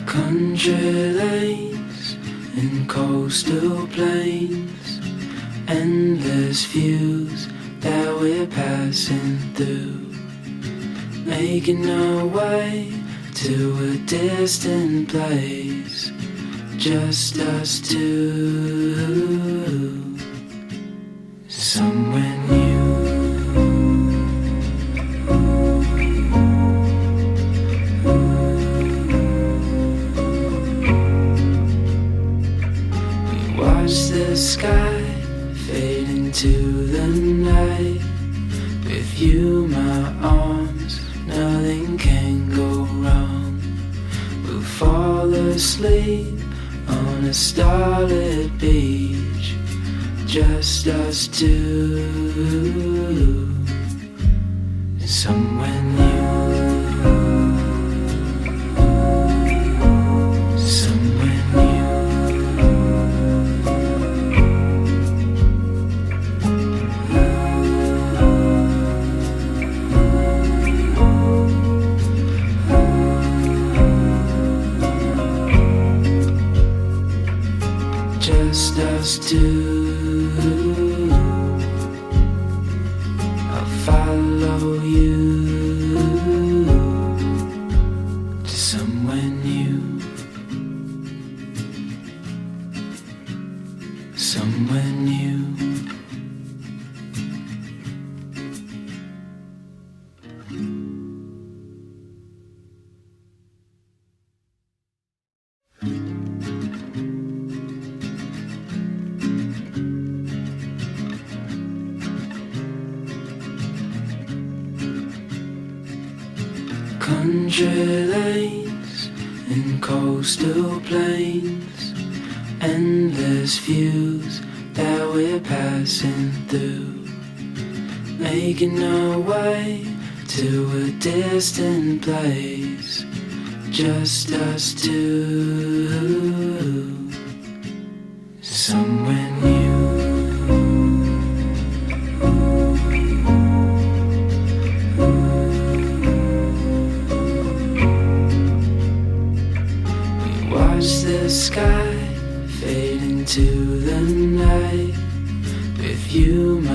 Country lanes and coastal plains, endless views that we're passing through, making our way to a distant place, just us two, somewhere new. Watch the sky fade into the night. With you, my arms, nothing can go wrong. We'll fall asleep on a starlit beach, just us two, somewhere new. Just us two, I'll follow you to somewhere new, somewhere new. Country lanes and coastal plains, endless views that we're passing through, making our way to a distant place, just us two, somewhere new. Watch the sky fade into the night. With you, my